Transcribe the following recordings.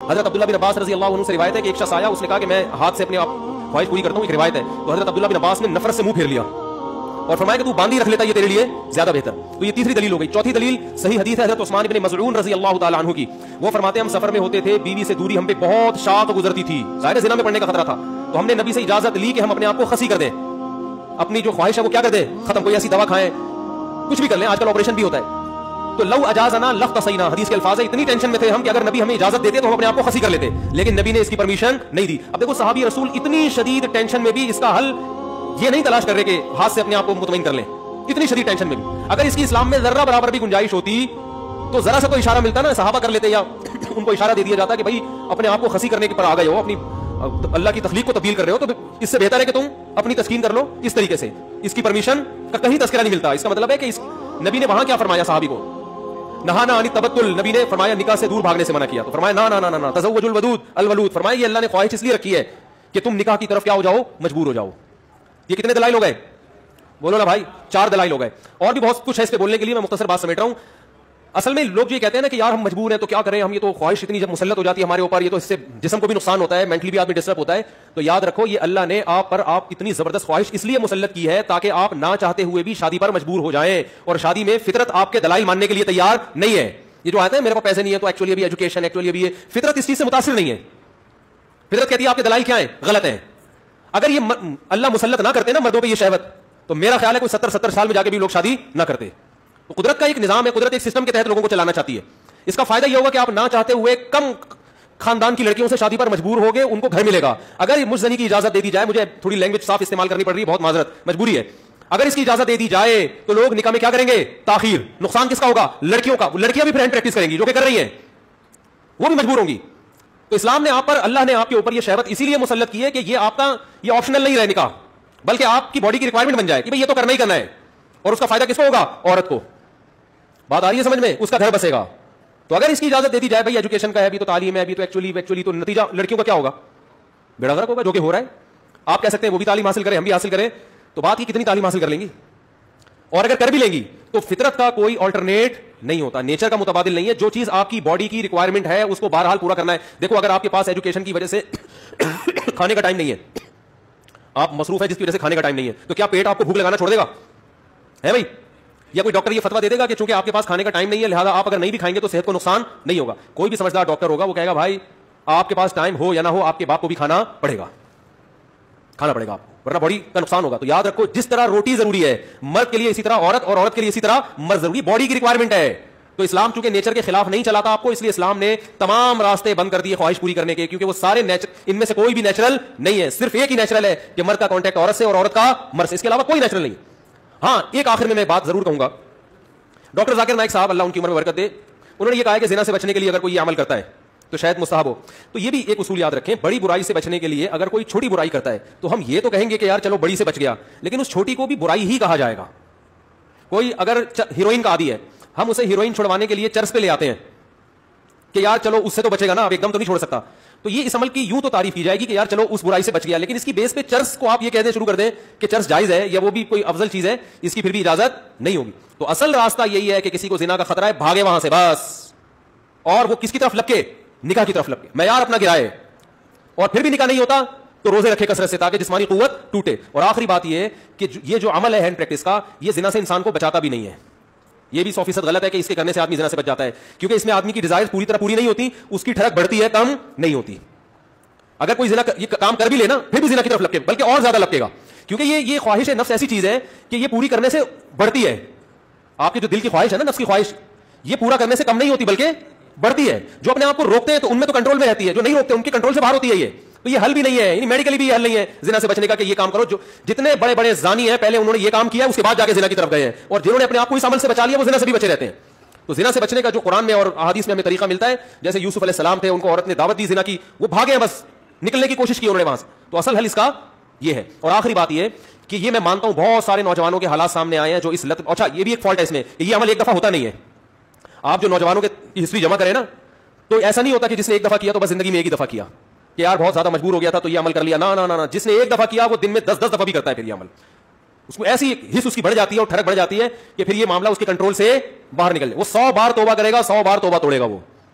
حضرت عبداللہ بن عباس رضی اللہ عنہ سے روایت ہے کہ ایک شخص آیا, اس نے کہا کہ میں ہاتھ سے اپنے آپ خواہش پوری کرتا ہوں, ایک روایت ہے. تو حضرت عبداللہ بن عباس نے نفرت سے منہ پھیر لیا اور فرمایا کہ تو باندھی رکھ لیتا, یہ تیرے لیے زیادہ بہتر. تو یہ تیسری دلیل ہو گئی. چوتھی دلیل صحیح حدیث ہے حضرت عثمان بن مظعون رضی اللہ تعالی عنہ کی. وہ فرماتے ہیں ہم سفر میں ہوتے تھے, بیوی سے دوری ہم پہ بہت شاق گزرتی تھی, ظاہر زنا میں پڑنے کا خطرہ تھا. تو ہم نے نبی سے اجازت لی کہ ہم اپنے آپ کو خسی کر دیں, اپنی جو خواہش ہے وہ کیا کر دیں, ختم, کوئی ایسی دوا کھائیں, کچھ بھی کر لیں, آج کل آپریشن بھی ہوتا ہے. تو لو اجازنا لختصینا, حدیث کے الفاظ ہے, اتنی ٹینشن میں تھے ہم کہ اگر نبی ہمیں اجازت دیتے تو ہم اپنے آپ کو خسی کر لیتے, لیکن نبی نے اس کی پرمیشن نہیں دی. اب دیکھو صحابی رسول اتنی شدید ٹینشن میں بھی اس کا حل یہ نہیں تلاش کر رہے کہ ہاتھ سے اپنے آپ کو مطمئن کر لیں, اتنی شدید ٹینشن میں بھی. اگر اس کی اسلام میں ذرہ برابر بھی گنجائش ہوتی تو ذرا سے تو اشارہ ملتا نا, صحابہ کر لیتے یا ان کو اشارہ دے دیا جاتا کہ بھائی اپنے آپ کو خسی کرنے کے پر آ گئے ہو, اپنی اللہ کی تخلیق کو تبدیل کر رہے ہو, تو اس سے بہتر ہے کہ تم اپنی تسکین کر لو اس طریقے سے. اس کی پرمیشن کا کہیں تذکرہ نہیں ملتا. اس کا مطلب ہے کہ اس نبی نے وہاں کیا فرمایا صحابی کو, نہانا عن التبتل, نبی نے فرمایا نکاح سے دور بھاگنے سے منع کیا. تو فرمایا نا نا نا نا تزوج الودود الولود, فرمایا یہ اللہ نے خواہش اس لیے رکھی ہے کہ تم نکاح کی طرف کیا ہو جاؤ, مجبور ہو جاؤ. یہ کتنے دلائل ہو گئے, بولو نا بھائی, 4 دلائل ہو گئے. اور بھی بہت کچھ ہے اس پہ بولنے کے لیے, میں مختصر بات سمیٹ رہا ہوں. اصل میں لوگ یہ کہتے ہیں نا کہ یار ہم مجبور ہیں تو کیا کریں ہم, یہ تو خواہش اتنی جب مسلط ہو جاتی ہے ہمارے اوپر, یہ تو اس سے جسم کو بھی نقصان ہوتا ہے, مینٹلی بھی آدمی ڈسٹرب ہوتا ہے. تو یاد رکھو یہ اللہ نے آپ پر آپ اتنی زبردست خواہش اس لیے مسلط کی ہے تاکہ آپ نہ چاہتے ہوئے بھی شادی پر مجبور ہو جائیں, اور شادی میں فطرت آپ کے دلائل ماننے کے لیے تیار نہیں ہے. یہ جو آتا ہے میرے کو پیسے نہیں ہے تو ایکچولی ابھی ایجوکیشن, ایکچولی ابھی فطرت اس چیز سے متاثر نہیں ہے. فطرت کہتی ہے آپ کے دلائل کیا ہیں, غلط ہیں. اگر یہ اللہ مسلط نہ کرتے نا مردوں پہ یہ شہوت, تو میرا خیال ہے کوئی 70 سال میں جا کے بھی لوگ شادی نہ کرتے. تو قدرت کا ایک نظام ہے, قدرت ایک سسٹم کے تحت لوگوں کو چلانا چاہتی ہے. اس کا فائدہ یہ ہوگا کہ آپ نہ چاہتے ہوئے کم خاندان کی لڑکیوں سے شادی پر مجبور ہوگے, ان کو گھر ملے گا. اگر مجھ زنی کی اجازت دے دی جائے, مجھے تھوڑی لینگویج صاف استعمال کرنی پڑ رہی ہے, بہت معذرت, مجبوری ہے. اگر اس کی اجازت دے دی جائے تو لوگ نکاح میں کیا کریں گے, تاخیر. نقصان کس کا ہوگا, لڑکیوں کا. لڑکیاں بھی فرینڈ پریکٹس کریں گی جو کہ کر رہی ہیں, وہ بھی مجبور ہوں گی. تو اسلام نے آپ پر, اللہ نے آپ کے اوپر یہ شہوت اسی لیے مسلط کی ہے کہ یہ آپ کا یہ آپشنل نہیں رہے نکاح, بلکہ آپ کی باڈی کی ریکوائرمنٹ بن جائے کہ بھئی یہ تو کرنا ہی کرنا ہے. اور اس کا فائدہ کس کو ہوگا, عورت کو. بات آ رہی ہے سمجھ میں, اس کا گھر بسے گا. تو اگر اس کی اجازت دے دی جائے, بھائی ایجوکیشن کا ہے, ابھی تو تعلیم ہے, ابھی تو ایکچولی تو نتیجہ لڑکیوں کا کیا ہوگا, بیڑا غرق ہوگا, جو کہ ہو رہا ہے. آپ کہہ سکتے ہیں وہ بھی تعلیم حاصل کریں, ہم بھی حاصل کریں, تو بات یہ کتنی تعلیم حاصل کر لیں گی, اور اگر کر بھی لیں گی تو فطرت کا کوئی آلٹرنیٹ نہیں ہوتا, نیچر کا متبادل نہیں ہے. جو چیز آپ کی باڈی کی ریکوائرمنٹ ہے اس کو بہرحال پورا کرنا ہے. دیکھو اگر آپ کے پاس ایجوکیشن کی وجہ سے کھانے کا ٹائم نہیں ہے, آپ مصروف ہے جس کی وجہ سے کھانے کا ٹائم نہیں ہے, تو کیا پیٹ آپ کو بھوک لگانا چھوڑ دے گا, ہے بھائی؟ یا کوئی ڈاکٹر یہ فتوا دے دے گا کہ چونکہ آپ کے پاس کھانے کا ٹائم نہیں ہے لہذا آپ اگر نہیں بھی کھائیں گے تو صحت کو نقصان نہیں ہوگا؟ کوئی بھی سمجھدار ڈاکٹر ہوگا وہ کہے گا بھائی آپ کے پاس ٹائم ہو یا نہ ہو, آپ کے باپ کو بھی کھانا پڑے گا آپ کو, ورنہ باڈی کا نقصان ہوگا. تو یاد رکھو جس طرح روٹی ضروری ہے مرد کے لیے اسی طرح عورت, اور عورت کے لیے اسی طرح مرد ضروری, باڈی کی ریکوائرمنٹ ہے. تو اسلام چونکہ نیچر کے خلاف نہیں چلاتا آپ کو, اس لیے اسلام نے تمام راستے بند کر دیے خواہش پوری کرنے کے, کیونکہ وہ سارے ان میں سے کوئی بھی نیچرل نہیں ہے. صرف ایک ہی نیچرل ہے کہ مرد کا کانٹیکٹ عورت سے اور عورت کا مرد سے, اس کے علاوہ کوئی نیچرل نہیں. ہاں ایک آخر میں بات ضرور کہوں گا, ڈاکٹر ذاکر نائک صاحب اللہ ان کی عمر میں برکت دے, انہوں نے یہ کہا کہ زنا سے بچنے کے لیے اگر کوئی یہ عمل کرتا ہے تو شاید مستحب ہو. تو یہ بھی ایک اصول یاد رکھیں, بڑی برائی سے بچنے کے لیے اگر کوئی چھوٹی برائی کرتا ہے تو ہم یہ تو کہیں گے کہ یار چلو بڑی سے بچ گیا, لیکن اس چھوٹی کو بھی برائی ہی کہا جائے گا. کوئی اگر ہیروئن کا عادی ہے, ہم اسے ہیروئن چھڑوانے کے لیے چرس پہ لے آتے ہیں کہ یار چلو اس سے تو بچے گا نا, اب ایک دم تو نہیں چھوڑ سکتا, تو یہ اس عمل کی یوں تو تعریف کی جائے گی کہ یار چلو اس برائی سے بچ گیا, لیکن اس کی بیس پہ چرس کو آپ یہ کہتے شروع کر دیں کہ چرس جائز ہے یا وہ بھی کوئی افضل چیز ہے, اس کی پھر بھی اجازت نہیں ہوگی. تو اصل راستہ یہی ہے کہ کسی کو زنا کا خطرہ ہے بھاگے وہاں سے بس, اور وہ کس کی طرف لپکے, نکاح کی طرف لپکے, معیار اپنا گرائے, اور پھر بھی نکاح نہیں ہوتا تو روزے رکھے کثرت سے تاکہ جسمانی قوت ٹوٹے. اور آخری بات یہ ہے کہ یہ جو عمل ہے ہینڈ پریکٹس کا, یہ زنا سے انسان کو بچاتا بھی نہیں ہے. یہ بھی 100% غلط ہے کہ اس کے کرنے سے آدمی زنا سے بچ جاتا ہے, کیونکہ اس میں آدمی کی ڈیزائر پوری طرح پوری نہیں ہوتی, اس کی ٹھڑک بڑھتی ہے کم نہیں ہوتی. اگر کوئی زنا یہ کام کر بھی لینا پھر بھی زنا کی طرف لپکے, بلکہ اور زیادہ لپکے گا, کیونکہ یہ خواہش نفس ایسی چیز ہے کہ یہ پوری کرنے سے بڑھتی ہے. آپ کی جو دل کی خواہش ہے نا, نفس کی خواہش, یہ پورا کرنے سے کم نہیں ہوتی بلکہ بڑھتی ہے. جو اپنے آپ کو روکتے ہیں تو ان میں تو کنٹرول میں رہتی ہے, جو نہیں روکتے ان کے کنٹرول سے باہر ہوتی ہے. یہ تو یہ حل بھی نہیں ہے, یعنی میڈیکلی بھی یہ حل نہیں ہے زنا سے بچنے کا کہ یہ کام کرو. جو جتنے بڑے بڑے زانی ہیں پہلے انہوں نے یہ کام کیا, اس کے بعد جا کے زنا کی طرف گئے ہیں, اور جنہوں نے اپنے آپ کو اس عمل سے بچا لیا وہ زنا سے بھی بچے رہتے ہیں. تو زنا سے بچنے کا جو قرآن میں اور احادیث میں ہمیں طریقہ ملتا ہے, جیسے یوسف علیہ السلام تھے, ان کو عورت نے دعوت دی زنا کی, وہ بھاگے ہیں, بس نکلنے کی کوشش کی انہوں نے وہاں سے. تو اصل حل اس کا یہ ہے. اور آخری بات یہ کہ یہ میں مانتا ہوں بہت سارے نوجوانوں کے حالات سامنے آئے ہیں جو اس لت, اچھا یہ بھی ایک فالٹ ہے اس میں, یہ عمل ایک دفعہ ہوتا نہیں ہے. آپ جو نوجوانوں کی ہسٹری جمع کریں نا, تو ایسا نہیں ہوتا کہ جس نے ایک دفعہ کیا تو بس زندگی میں ایک ہی دفعہ کیا کہ یار بہت زیادہ مجبور ہو گیا تھا تو یہ عمل کر لیا. نہ, جس نے ایک دفعہ کیا وہ دن میں 10 دفعہ بھی کرتا ہے پھر یہ عمل. اس کو ایسی حص اس کی بڑھ جاتی ہے اور ٹھڑک بڑھ جاتی ہے کہ پھر یہ معاملہ اس کے کنٹرول سے باہر نکل جائے. وہ 100 بار توبہ کرے گا, 100 بار توبہ توڑے گا وہ,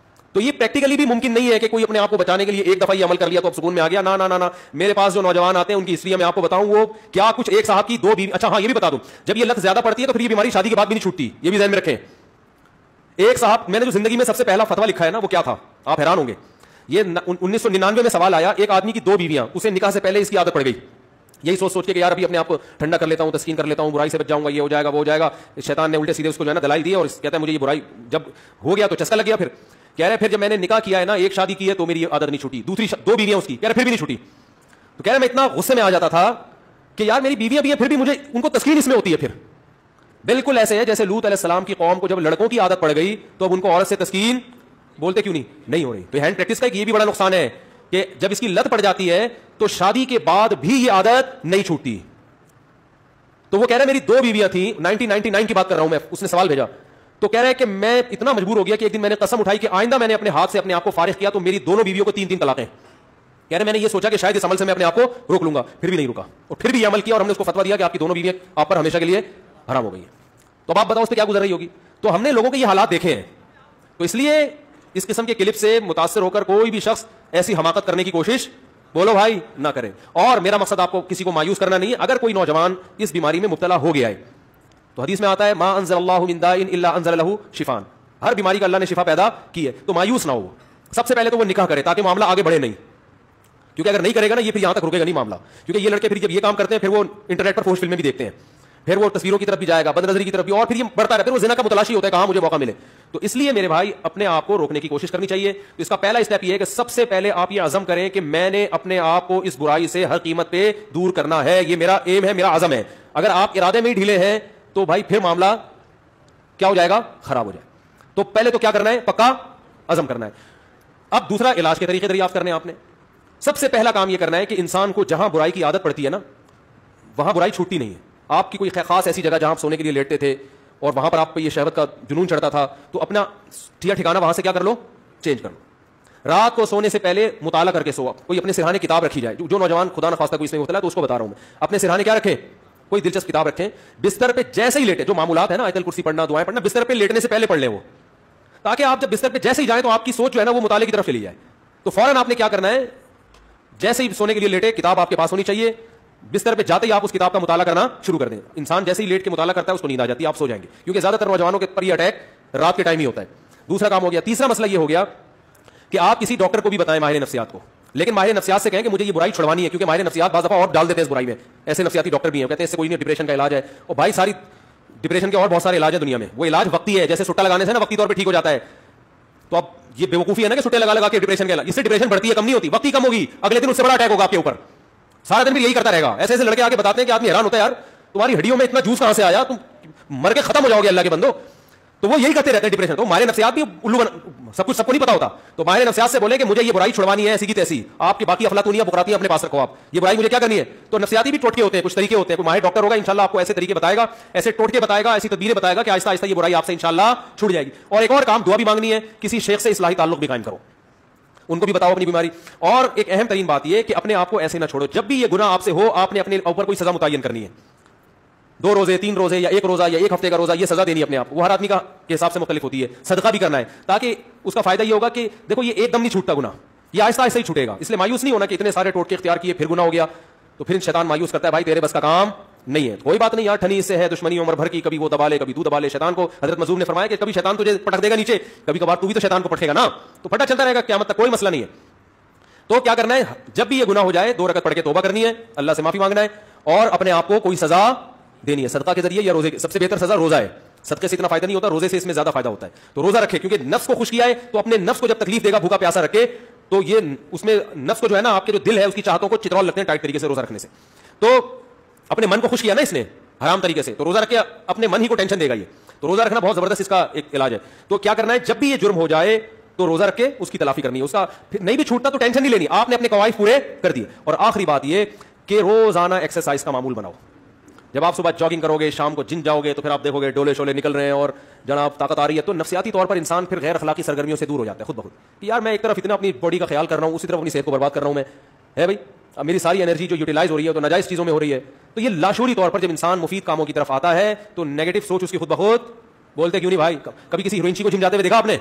تو یہ پریکٹیکلی بھی ممکن نہیں ہے کہ کوئی اپنے آپ کو بچانے کے لیے ایک دفعہ یہ عمل کر لیا تو اب سکون میں آ گیا. نا نا نا نا, میرے پاس جو نوجوان آتے ہیں ان کی ہسٹری میں آپ کو بتاؤں وہ کیا کچھ. ایک صاحب کی 2 بیوی, اچھا ہاں یہ بھی بتا دوں, جب یہ لت زیادہ پڑتی ہے تو پھر یہ بیماری شادی کے بعد بھی نہیں چھوٹتی, یہ بھی ذہن میں رکھیں. ایک صاحب, میں نے جو زندگی میں سب سے پہلا فتویٰ لکھا ہے نا وہ کیا تھا, آپ حیران ہوں گے. یہ 1999 میں سوال آیا, ایک آدمی کی 2 بیویاں, اسے نکاح سے پہلے اس کی عادت پڑ گئی, یہی سوچ کے کہ یار ابھی اپنے آپ کو ٹھنڈا کر لیتا ہوں, تسکین کر لیتا ہوں, برائی سے بچ جاؤں گا, یہ ہو جائے گا وہ ہو جائے گا. شیطان نے الٹے سیدھے اس کو جو ہے نا دلائی دی اور کہتا ہے مجھے یہ برائی جب ہو گیا تو چسکا لگ گیا. پھر کہہ رہے پھر جب میں نے نکاح کیا ہے نا, ایک شادی کی ہے تو میری عادت نہیں چھوٹی, دوسری 2 بیویاں اس کی, کہہ رہے پھر بھی نہیں چھوٹی. تو کہہ رہے میں اتنا غصے میں آ جاتا تھا کہ یار میری بیویاں بھی ہیں پھر بھی مجھے ان کو تسکین اس میں ہوتی ہے. پھر بالکل ایسے ہے جیسے لوط علیہ السلام کی قوم کو جب لڑکوں کی عادت پڑ گئی تو اب ان کو عورت سے تسکین بولتے کیوں نہیں ہو رہی. تو ہینڈ پریکٹس کا یہ بھی بڑا نقصان ہے کہ جب اس کی لت پڑ جاتی ہے تو شادی کے بعد بھی یہ عادت نہیں چھوٹتی. تو وہ کہہ رہے میری 2 بیویاں تھیں, 1999 کی بات کر رہا ہوں میں, اس نے سوال بھیجا. تو کہہ رہے کہ میں اتنا مجبور ہو گیا کہ ایک دن میں نے قسم اٹھائی کہ آئندہ میں نے اپنے ہاتھ سے اپنے آپ کو فارغ کیا تو میری دونوں بیویوں کو 3 طلاقیں. کہہ رہے میں نے یہ سوچا کہ شاید اس عمل سے میں اپنے آپ کو روک لوں گا, پھر بھی نہیں رکا, اور پھر بھی یہ عمل کیا اور ہم نے اس کو فتویٰ دیا کہ آپ کی دونوں بیویاں آپ پر ہمیشہ کے لیے حرام ہو گئی ہیں. تو اب آپ بتاؤ اس پہ کیا گزر رہی ہوگی. تو ہم نے لوگوں کے یہ حالات دیکھے ہیں, تو اس لیے اس قسم کے کلپ سے متاثر ہو کر کوئی بھی شخص ایسی حماقت کرنے کی کوشش بولو بھائی نہ کرے. اور میرا مقصد آپ کو کسی کو مایوس کرنا نہیں ہے. اگر کوئی نوجوان اس بیماری میں مبتلا ہو گیا ہے تو حدیث میں آتا ہے ما انزل اللہ من داء الا انزل له شفاء, ہر بیماری کا اللہ نے شفا پیدا کی ہے. تو مایوس نہ ہو, سب سے پہلے تو وہ نکاح کرے تاکہ معاملہ آگے بڑھے نہیں, کیونکہ اگر نہیں کرے گا نا یہ پھر یہاں تک رکے گا نہیں معاملہ. کیونکہ یہ لڑکے پھر جب یہ کام کرتے ہیں پھر وہ انٹرنیٹ پر فحش فلمیں بھی دیکھتے ہیں, پھر وہ تصویروں کی طرف بھی جائے گا, بد نظری کی طرف بھی, اور پھر یہ بڑھتا رہتا ہے, پھر وہ زنا کا متلاشی ہوتا ہے کہاں مجھے موقع ملے. تو اس لیے میرے بھائی اپنے آپ کو روکنے کی کوشش کرنی چاہیے. تو اس کا پہلا اسٹیپ یہ ہے کہ سب سے پہلے آپ یہ عزم کریں کہ میں نے اپنے آپ کو اس برائی سے ہر قیمت پہ دور کرنا ہے, یہ میرا ایم ہے, میرا عزم ہے. اگر آپ ارادے میں ہی ڈھیلے ہیں تو بھائی پھر معاملہ کیا ہو جائے گا, خراب ہو جائے. تو پہلے تو کیا کرنا ہے, پکا عزم کرنا ہے. اب دوسرا علاج کے طریقے دریافت کرنے آپ نے. سب سے پہلا کام یہ کرنا ہے کہ انسان کو جہاں برائی کی عادت پڑتی ہے نا وہاں برائی چھوٹتی نہیں ہے. آپ کی کوئی خاص ایسی جگہ جہاں آپ سونے کے لیے لیٹتے تھے اور وہاں پر آپ پہ یہ شہوت کا جنون چڑھتا تھا تو اپنا ٹھکانہ وہاں سے کیا کر لو, چینج کر لو. رات کو سونے سے پہلے مطالعہ کر کے سو. کوئی اپنے سرہانے کتاب رکھی جائے, جو نوجوان خدا نخواستہ کوئی اس میں مبتلا ہے تو اس کو بتا رہا ہوں میں, اپنے سرہانے کیا رکھیں, کوئی دلچسپ کتاب رکھیں. بستر پہ جیسے ہی لیٹے, جو معمولات ہے نا آیت الکرسی پڑھنا, دعائیں پڑھنا, بستر پہ لیٹنے سے پہلے پڑھ لیں وہ, تاکہ آپ جب بستر پہ جیسے ہی جائیں تو آپ کی سوچ جو ہے نا وہ مطالعے کی طرف چلی جائے. تو فوراً آپ نے کیا کرنا ہے, جیسے ہی سونے کے لیے لیٹے کتاب آپ کے پاس ہونی چاہیے, بستر پہ جاتے ہی آپ اس کتاب کا مطالعہ کرنا شروع کر دیں. انسان جیسے ہی لیٹ کے مطالعہ کرتا ہے اس کو نیند آ جاتی ہے, آپ سو جائیں گے, کیونکہ زیادہ تر نوجوانوں کے پر یہ اٹیک رات کے ٹائم ہی ہوتا ہے. دوسرا کام ہو گیا. تیسرا مسئلہ یہ ہو گیا کہ آپ کسی ڈاکٹر کو بھی بتائیں ماہر نفسیات کو, لیکن ماہر نفسیات سے کہیں کہ مجھے یہ برائی چھڑوانی ہے, کیونکہ ماہر نفسیات بعض دفعہ اور ڈال دیتے ہیں اس برائی میں. ایسے نفسیاتی ڈاکٹر بھی ہیں, کہتے ہیں اس سے کوئی نہیں, ڈپریشن کا علاج ہے. اور بھائی ساری ڈپریشن کے اور بہت سارے علاج ہیں دنیا میں, وہ علاج وقتی ہے, جیسے سٹا لگانے سے نا وقتی طور پہ ٹھیک ہو جاتا ہے. تو اب یہ بیوقوفی ہے نا کہ سٹے لگا کے ڈپریشن کا علاج, اس سے ڈپریشن بڑھتی ہے, کم نہیں ہوتی. وقتی کم ہوگی, اگلے دن اس سے بڑا اٹیک ہوگا آپ کے اوپر, سارا دن بھی یہی کرتا رہے گا. ایسے ایسے لڑکے آگے بتاتے ہیں کہ آدمی حیران ہوتا ہے یار تمہاری ہڈیوں میں اتنا جوس کہاں سے آیا, تم مر کے ختم ہو جاؤ گے اللہ کے بندو. تو وہ یہی کرتے رہتے ہیں ڈپریشن. تو ماہر نفسیات بھی الو سب کچھ سب کو نہیں پتا ہوتا. تو ماہر نفسیات سے بولے کہ مجھے یہ برائی چھڑوانی ہے ایسی کی تیسی, آپ کی باقی افلاطونیاں بکراتیاں اپنے پاس رکھو, آپ یہ برائی مجھے کیا کرنی ہے. تو نفسیاتی بھی ٹوٹکے ہوتے ہیں, کچھ طریقے ہوتے ہیں. کوئی ماہر ڈاکٹر ہوگا انشاءاللہ آپ کو ایسے طریقے بتائے گا, ایسے ٹوٹکے بتائے گا, ایسی تدبیریں بتائے گا کہ آہستہ آہستہ یہ برائی آپ سے انشاءاللہ چھوٹ جائے گی. اور ایک اور کام, دعا بھی مانگنی ہے, کسی شیخ سے اصلاحی تعلق بھی قائم کرو, ان کو بھی بتاؤ اپنی بیماری. اور ایک اہم ترین بات یہ کہ اپنے آپ کو ایسے نہ چھوڑو, جب بھی یہ گناہ آپ سے ہو آپ نے اپنے اوپر کوئی سزا متعین کرنی ہے. 2 روزے 3 روزے یا 1 روزہ یا 1 ہفتے کا روزہ, یہ سزا دینی ہے اپنے آپ. وہ ہر آدمی کا کے حساب سے مختلف ہوتی ہے. صدقہ بھی کرنا ہے, تاکہ اس کا فائدہ یہ ہوگا کہ دیکھو یہ ایک دم نہیں چھوٹتا گناہ, یہ آہستہ آہستہ ہی چھوٹے گا. اس لیے مایوس نہیں ہونا کہ اتنے سارے ٹوٹکے اختیار کیے پھر گناہ ہو گیا. تو پھر شیطان مایوس کرتا ہے, بھائی تیرے بس کا کام نہیں ہے, کوئی بات نہیں یار, ٹھنی اس سے ہے دشمنی عمر بھر کی, کبھی وہ دبا لے کبھی تو دبا لے. شیطان کو حضرت مظلوم نے فرمایا کہ کبھی شیطان تجھے پٹک دے گا نیچے, کبھی کبھار تو بھی تو شیطان کو پٹکے گا نا, تو پٹا چلتا رہے گا قیامت تک, کوئی مسئلہ نہیں ہے. تو کیا کرنا ہے, جب بھی یہ گناہ ہو جائے 2 رکعت پڑھ کے توبہ کرنی ہے, اللہ سے معافی مانگنا ہے, اور اپنے آپ کو کوئی سزا دینی ہے صدقہ کے ذریعے یا روزے. سب سے بہتر سزا روزہ ہے, صدقے سے اتنا فائدہ نہیں ہوتا, روزے سے اس میں زیادہ فائدہ ہوتا ہے. تو روزہ رکھے, کیونکہ نفس کو خوش کیا ہے تو اپنے نفس کو جب تکلیف دے گا, بھوکا پیاسا رکھے, تو یہ اس میں نفس کو جو ہے نا آپ کے جو دل ہے اس کی چاہتوں کو چترول لگتے ہیں ٹائٹ طریقے سے روزہ رکھنے سے. تو اپنے من کو خوش کیا نا اس نے حرام طریقے سے, تو روزہ رکھ کے اپنے من ہی کو ٹینشن دے گا یہ. تو روزہ رکھنا بہت زبردست اس کا ایک علاج ہے. تو کیا کرنا ہے, جب بھی یہ جرم ہو جائے تو روزہ رکھ کے اس کی تلافی کرنی ہے. اس کا نہیں بھی چھوٹتا تو ٹینشن نہیں لینی, آپ نے اپنے قواعد پورے کر دیے. اور آخری بات یہ کہ روزانہ ایکسرسائز کا معمول بناؤ. جب آپ صبح جاگنگ کرو گے, شام کو جم جاؤ گے, تو پھر آپ دیکھو گے ڈولے شولے نکل رہے ہیں اور جناب طاقت آ رہی ہے. تو نفسیاتی طور پر انسان پھر غیر اخلاقی سرگرمیوں سے دور ہو جاتا ہے خود بخود, کہ یار میں ایک طرف اتنا اپنی باڈی کا خیال کر رہا ہوں, اسی طرف اپنی صحت کو برباد کر رہا ہوں میں, ہے بھائی اب میری ساری انرجی جو یوٹیلائز ہو رہی ہے تو ناجائز چیزوں میں ہو رہی ہے. تو یہ لاشعوری طور پر جب انسان مفید کاموں کی طرف آتا ہے تو نیگیٹو سوچ اس کی خود بخود, بولتے کیوں نہیں بھائی, کبھی کسی ہیروئن کو جم جاتے ہوئے دیکھا آپ نے,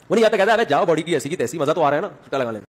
وہ نہیں آتا، کہتا ہے جاؤ باڈی کی ایسی کی تیسی، مزہ تو آ رہا ہے نا چھٹا لگا لیں.